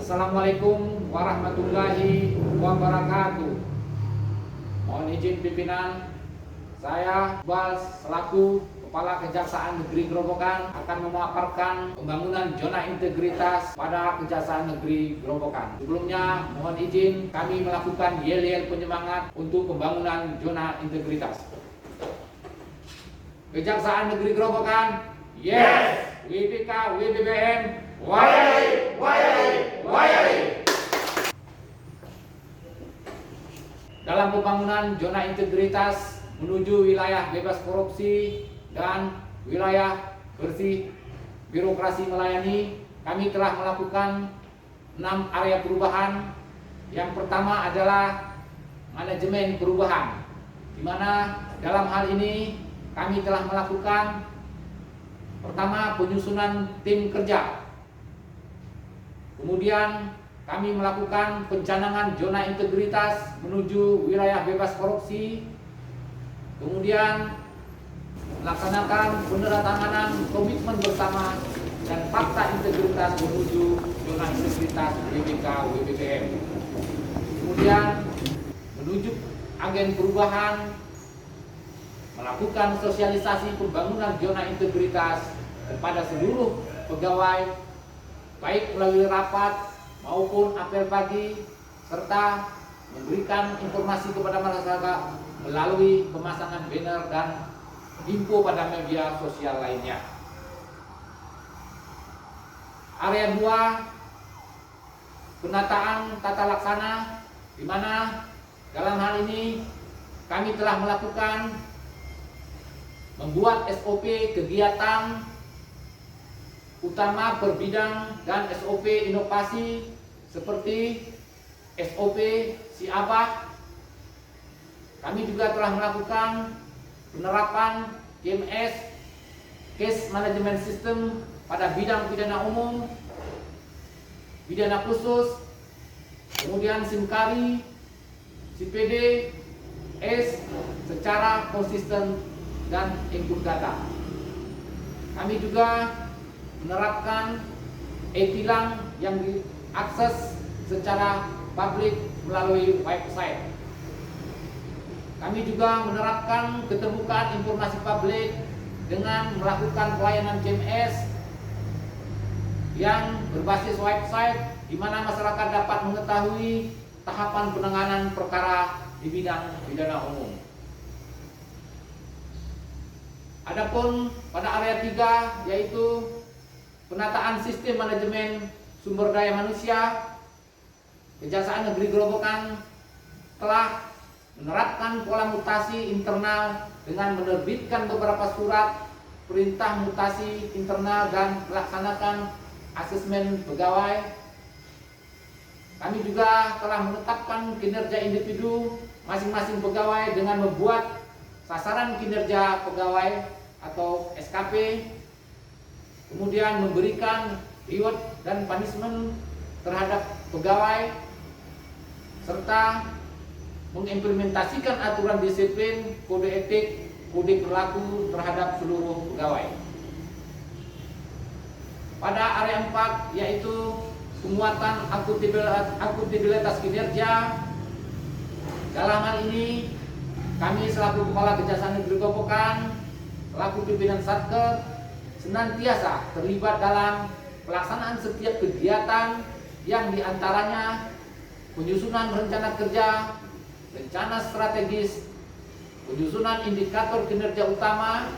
Assalamualaikum warahmatullahi wabarakatuh. Mohon izin pimpinan, saya Bal selaku Kepala Kejaksaan Negeri Grobogan akan memaparkan pembangunan zona integritas pada Kejaksaan Negeri Grobogan. Sebelumnya mohon izin kami melakukan yel-yel penyemangat untuk pembangunan zona integritas. Kejaksaan Negeri Grobogan, yes! WBK, WBBM, wayai, wayai, wayai. Dalam pembangunan zona integritas menuju wilayah bebas korupsi dan wilayah bersih birokrasi melayani, kami telah melakukan 6 area perubahan. Yang pertama adalah manajemen perubahan, di mana dalam hal ini kami telah melakukan pertama penyusunan tim kerja, kemudian kami melakukan pencanangan zona integritas menuju wilayah bebas korupsi, kemudian melaksanakan peneratanganan komitmen bersama dan fakta integritas menuju zona integritas WBK WBBM, kemudian menuju agen perubahan, melakukan sosialisasi pembangunan zona integritas kepada seluruh pegawai, baik melalui rapat maupun apel pagi, serta memberikan informasi kepada masyarakat melalui pemasangan banner dan info pada media sosial lainnya. Area 2, penataan tata laksana, di mana dalam hal ini kami telah melakukan membuat SOP kegiatan utama per bidang dan SOP inovasi seperti SOP Siabah. Kami juga telah melakukan penerapan KMS, Case Management System, pada bidang pidana umum, pidana khusus, kemudian SIMKARI, CPD, S secara konsisten dan input data. Kami juga menerapkan e-tilang yang diakses secara publik melalui website. Kami juga menerapkan keterbukaan informasi publik dengan melakukan pelayanan KMS yang berbasis website, di mana masyarakat dapat mengetahui tahapan penanganan perkara di bidang pidana umum. Adapun pada area 3, yaitu penataan sistem manajemen sumber daya manusia, Kejaksaan Negeri Grobogan telah menerapkan pola mutasi internal dengan menerbitkan beberapa surat perintah mutasi internal dan melaksanakan asesmen pegawai. Kami juga telah menetapkan kinerja individu masing-masing pegawai dengan membuat sasaran kinerja pegawai atau SKP, kemudian memberikan reward dan punishment terhadap pegawai, serta mengimplementasikan aturan disiplin, kode etik, kode perilaku terhadap seluruh pegawai. Pada area 4, yaitu penguatan akuntabilitas kinerja, dalam hal ini kami selaku Kepala Kejaksaan Negeri Grobogan, selaku pimpinan Satker, senantiasa terlibat dalam pelaksanaan setiap kegiatan yang diantaranya penyusunan rencana kerja, rencana strategis, penyusunan indikator kinerja utama.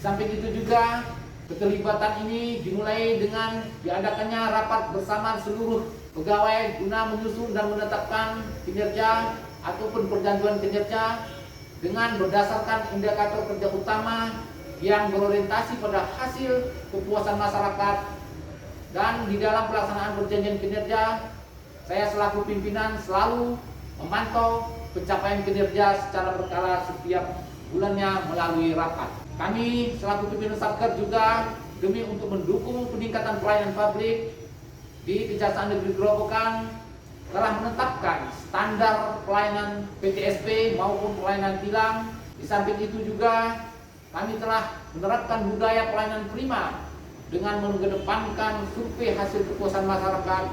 Samping itu juga keterlibatan ini dimulai dengan diadakannya rapat bersama seluruh pegawai guna menyusun dan menetapkan kinerja ataupun perjanjian kinerja dengan berdasarkan indikator kerja utama yang berorientasi pada hasil kepuasan masyarakat. Dan di dalam pelaksanaan perjanjian kinerja, saya selaku pimpinan selalu memantau pencapaian kinerja secara berkala setiap bulannya melalui rapat. Kami selaku pimpinan Satker juga demi untuk mendukung peningkatan pelayanan publik di Kejaksaan Negeri Grobogan telah menetapkan standar pelayanan PTSP maupun pelayanan tilang. Di samping itu juga kami telah menerapkan budaya pelayanan prima dengan mengedepankan survei hasil kepuasan masyarakat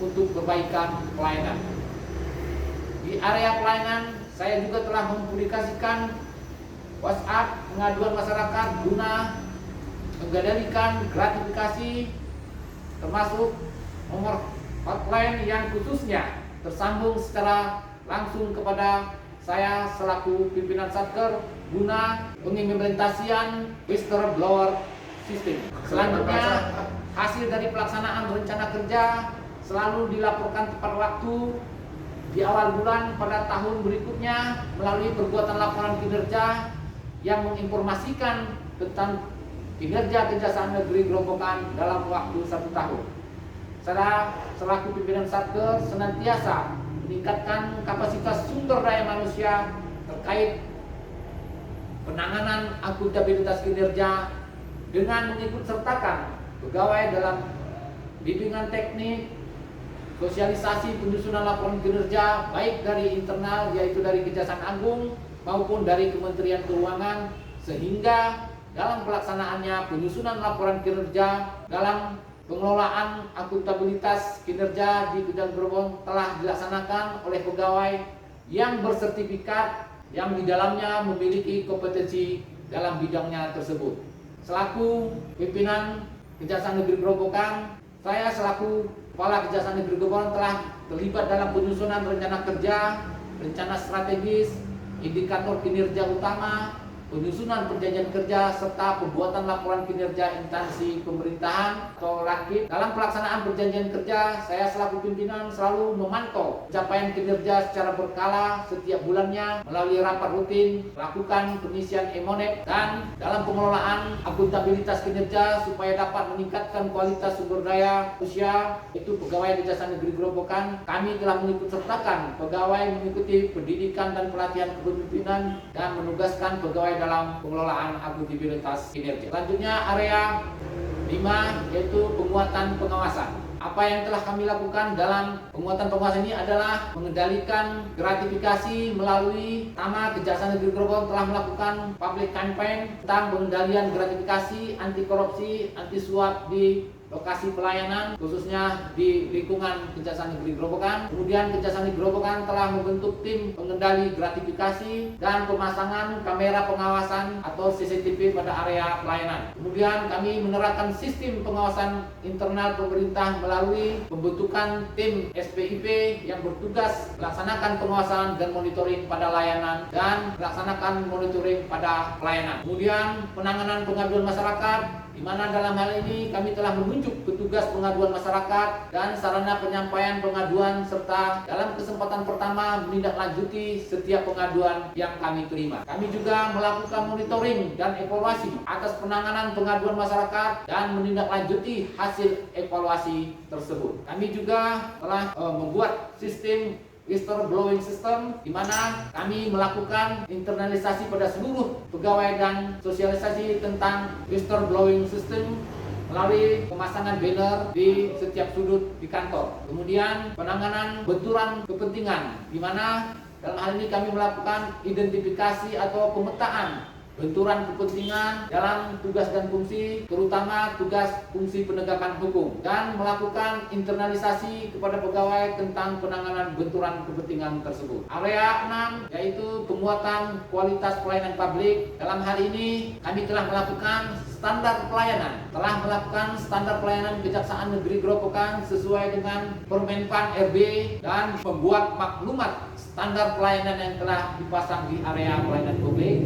untuk perbaikan pelayanan. Di area pelayanan, saya juga telah mempublikasikan WhatsApp pengaduan masyarakat guna mengendalikan gratifikasi, termasuk nomor hotline yang khususnya tersambung secara langsung kepada saya selaku pimpinan Satker guna pengimplementasian whistleblower system. Selanjutnya, hasil dari pelaksanaan rencana kerja selalu dilaporkan tepat waktu di awal bulan pada tahun berikutnya melalui perbuatan laporan kinerja yang menginformasikan tentang kinerja Kejaksaan Negeri Grobogan dalam waktu 1 tahun. Saya selaku pimpinan Satker senantiasa meningkatkan kapasitas sumber daya manusia terkait penanganan akuntabilitas kinerja dengan mengikut sertakan pegawai dalam bimbingan teknik, sosialisasi penyusunan laporan kinerja baik dari internal yaitu dari Kejaksaan Agung maupun dari Kementerian Keuangan, sehingga dalam pelaksanaannya penyusunan laporan kinerja dalam pengelolaan akuntabilitas kinerja di Kejaksaan Grobogan telah dilaksanakan oleh pegawai yang bersertifikat yang di dalamnya memiliki kompetensi dalam bidangnya tersebut. Selaku pimpinan Kejaksaan Negeri Grobogan, saya selaku Kepala Kejaksaan Negeri Grobogan telah terlibat dalam penyusunan rencana kerja, rencana strategis, indikator kinerja utama, penyusunan perjanjian kerja, serta pembuatan laporan kinerja instansi pemerintahan atau rakit. Dalam pelaksanaan perjanjian kerja, saya selaku pimpinan selalu memantau capaian kinerja secara berkala setiap bulannya melalui rapat rutin, lakukan pengisian e-monep, dan dalam pengelolaan akuntabilitas kinerja supaya dapat meningkatkan kualitas sumber daya manusia, itu pegawai Kejaksaan Negeri Grobogan. Kami telah mengikut sertakan pegawai mengikuti pendidikan dan pelatihan kepemimpinan dan menugaskan pegawai dalam pengelolaan akuntabilitas kinerja. Selanjutnya area 5 yaitu penguatan pengawasan. Apa yang telah kami lakukan dalam penguatan pengawasan ini adalah mengendalikan gratifikasi melalui pertama Kejaksaan Negeri Grobogan telah melakukan public campaign tentang pengendalian gratifikasi, anti korupsi, anti suap di lokasi pelayanan khususnya di lingkungan Kejaksaan Negeri Grobogan. Kemudian Kejaksaan Negeri Grobogan telah membentuk tim pengendali gratifikasi dan pemasangan kamera pengawasan atau CCTV pada area pelayanan. Kemudian kami menerapkan sistem pengawasan internal pemerintah melalui pembentukan tim SPIP yang bertugas melaksanakan pengawasan dan monitoring pada layanan dan melaksanakan monitoring pada pelayanan. Kemudian penanganan pengaduan masyarakat, di mana dalam hal ini kami telah menunjuk petugas pengaduan masyarakat dan sarana penyampaian pengaduan serta dalam kesempatan pertama menindaklanjuti setiap pengaduan yang kami terima. Kami juga melakukan monitoring dan evaluasi atas penanganan pengaduan masyarakat dan menindaklanjuti hasil evaluasi tersebut. Kami juga telah membuat sistem whistleblowing system, di mana kami melakukan internalisasi pada seluruh pegawai dan sosialisasi tentang whistleblowing system melalui pemasangan banner di setiap sudut di kantor. Kemudian penanganan benturan kepentingan, di mana dalam hal ini kami melakukan identifikasi atau pemetaan benturan kepentingan dalam tugas dan fungsi, terutama tugas fungsi penegakan hukum, dan melakukan internalisasi kepada pegawai tentang penanganan benturan kepentingan tersebut. Area 6 yaitu penguatan kualitas pelayanan publik. Dalam hal ini kami telah melakukan standar pelayanan, Kejaksaan Negeri Grobogan sesuai dengan Permenpan RB dan membuat maklumat standar pelayanan yang telah dipasang di area pelayanan publik.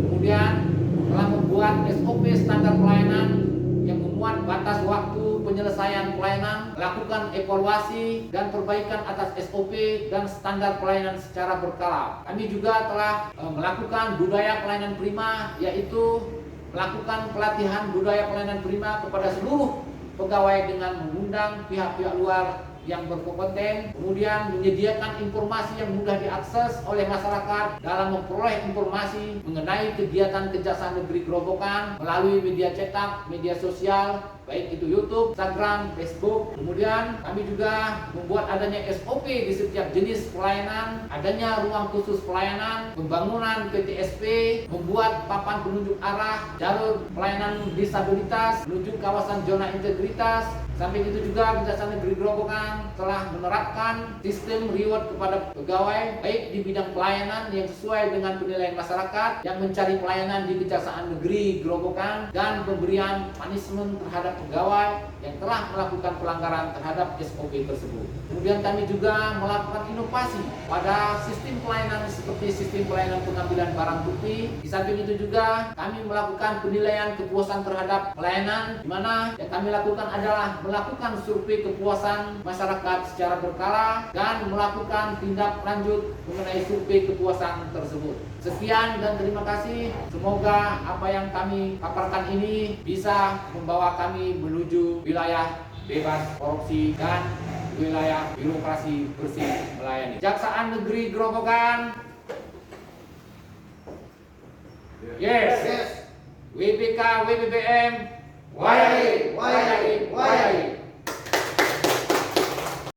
Kemudian telah membuat SOP standar pelayanan yang memuat batas waktu penyelesaian pelayanan, melakukan evaluasi dan perbaikan atas SOP dan standar pelayanan secara berkala. Kami juga telah melakukan budaya pelayanan prima, yaitu melakukan pelatihan budaya pelayanan prima kepada seluruh pegawai dengan mengundang pihak-pihak luar yang berkompeten, kemudian menyediakan informasi yang mudah diakses oleh masyarakat dalam memperoleh informasi mengenai kegiatan Kejaksaan Negeri Grobogan melalui media cetak, media sosial, baik itu YouTube, Instagram, Facebook. Kemudian kami juga membuat adanya SOP di setiap jenis pelayanan, adanya ruang khusus pelayanan, pembangunan PTSP, membuat papan penunjuk arah, jalur pelayanan disabilitas menuju kawasan zona integritas. Samping itu juga Kejaksaan Negeri Grobogan Grobogan telah menerapkan sistem reward kepada pegawai baik di bidang pelayanan yang sesuai dengan penilaian masyarakat yang mencari pelayanan di Kejaksaan Negeri Grobogan dan pemberian punishment terhadap pegawai yang telah melakukan pelanggaran terhadap SOP tersebut. Kemudian kami juga melakukan inovasi pada sistem pelayanan seperti sistem pelayanan pengambilan barang bukti. Di samping itu juga kami melakukan penilaian kepuasan terhadap pelayanan, di mana yang kami lakukan adalah melakukan survei kepuasan masyarakat secara berkala dan melakukan tindak lanjut mengenai survei kepuasan tersebut. Sekian dan terima kasih. Semoga apa yang kami paparkan ini bisa membawa kami menuju wilayah bebas korupsi dan wilayah birokrasi bersih melayani. Kejaksaan Negeri Grobogan. Yes. WBK, WBBM. Wayai.